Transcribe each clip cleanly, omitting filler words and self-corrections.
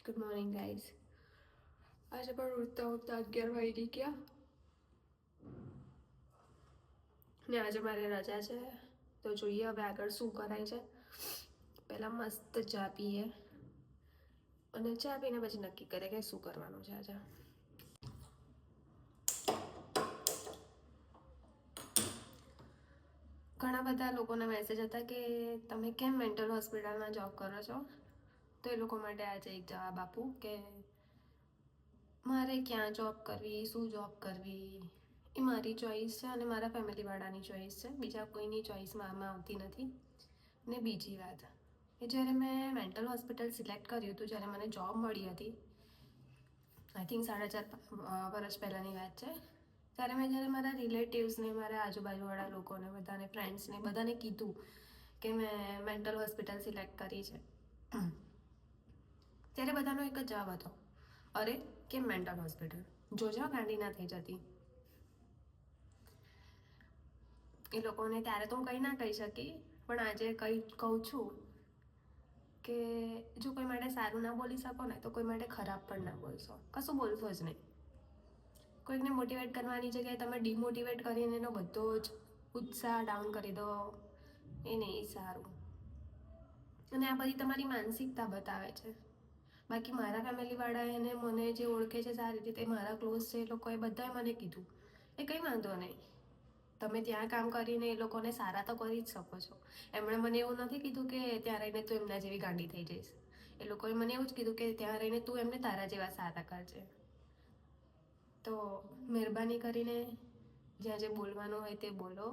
Good morning guys. આજે પણ ઉઠતા ઉઠતા 11 વાગી ગયા ને આજે મારે રજા છે, તો જોઈએ હવે આગળ શું કરાય છે. પહેલાં મસ્ત ચા પીએ અને ચા પીને પછી નક્કી કરે કે શું કરવાનું છે. આજે ઘણા બધા લોકોના મેસેજ હતા કે તમે કેમ મેન્ટલ હોસ્પિટલમાં જોબ કરો છો, તો એ લોકો માટે આજે એક જવાબ આપું કે મારે ક્યાં જોબ કરવી, શું જોબ કરવી એ મારી ચોઈસ છે અને મારા ફેમિલીવાળાની ચોઈસ છે. બીજા કોઈની ચોઈસમાં આમાં આવતી નથી. ને બીજી વાત કે જ્યારે મેં મેન્ટલ હોસ્પિટલ સિલેક્ટ કર્યું હતું, જ્યારે મને જોબ મળી હતી, આઈ થિંક 4.5 વર્ષ પહેલાંની વાત છે, ત્યારે મેં જ્યારે મારા રિલેટિવ્સને, મારા આજુબાજુવાળા લોકોને, બધાને, ફ્રેન્ડ્સને બધાને કીધું કે મેં મેન્ટલ હોસ્પિટલ સિલેક્ટ કરી છે, ત્યારે બધાનો એક જ જવાબ હતો, અરે કેમ મેન્ટલ હોસ્પિટલ, જોજો ગાંડી ના થઈ જતી. એ લોકોને ત્યારે તો હું કંઈ ના કહી શકી, પણ આજે કહું છું કે જો કોઈ માટે સારું ના બોલી શકો ને, તો કોઈ માટે ખરાબ પણ ના બોલશો. કશું બોલશો જ નહીં. કોઈકને મોટિવેટ કરવાની જગ્યાએ તમે ડિમોટિવેટ કરીને એનો બધો જ ઉત્સાહ ડાઉન કરી દો, એ નહીં સારું. અને આ બધી તમારી માનસિકતા બતાવે છે. બાકી મારા ફેમિલીવાળાએ એને મને જે ઓળખે છે સારી રીતે, મારા ક્લોઝ છે, એ લોકોએ બધાએ મને કીધું એ કંઈ વાંધો નહીં, તમે ત્યાં કામ કરીને એ લોકોને સારા તો કરી જ શકો છો. એમણે મને એવું નથી કીધું કે ત્યાં રહીને તું એમના જેવી ગાંડી થઈ જઈશ. એ લોકોએ મને એવું જ કીધું કે ત્યાં રહીને તું એમને તારા જેવા સારા કરજે. તો મહેરબાની કરીને જ્યાં જે બોલવાનું હોય તે બોલો,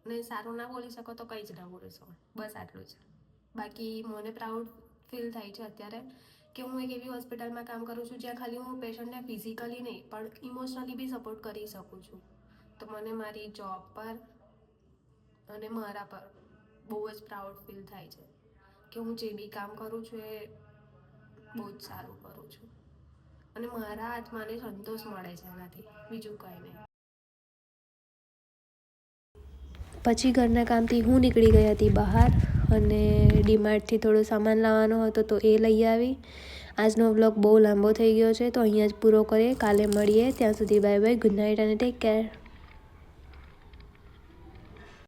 ને સારું ના બોલી શકો તો કંઈ જ ના બોલશો. બસ આટલું જ. બાકી મને પ્રાઉડ ફીલ થાય છે અત્યારે કે હું એક એવી હોસ્પિટલમાં કામ કરું છું જ્યાં ખાલી હું પેશન્ટને ફિઝિકલી નહીં પણ ઇમોશનલી બી સપોર્ટ કરી શકું છું. તો મને મારી જોબ પર અને મારા પર બહુ જ પ્રાઉડ ફીલ થાય છે કે હું જે બી કામ કરું છું એ બહુ જ સારું કરું છું અને મારા આત્માને સંતોષ મળે છે એનાથી, બીજું કંઈ નહીં. પછી ઘરના કામથી હું નીકળી ગઈ હતી બહાર અને ડીમાર્ટથી થોડો સામાન લાવવાનો હતો, તો એ લઈ આવી. આજનો વ્લોગ બહુ લાંબો થઈ ગયો છે, તો અહીંયા જ પૂરો કરીએ. કાલે મળીએ. ત્યાં સુધી બાય બાય, ગુડ નાઇટ અને ટેક કેર.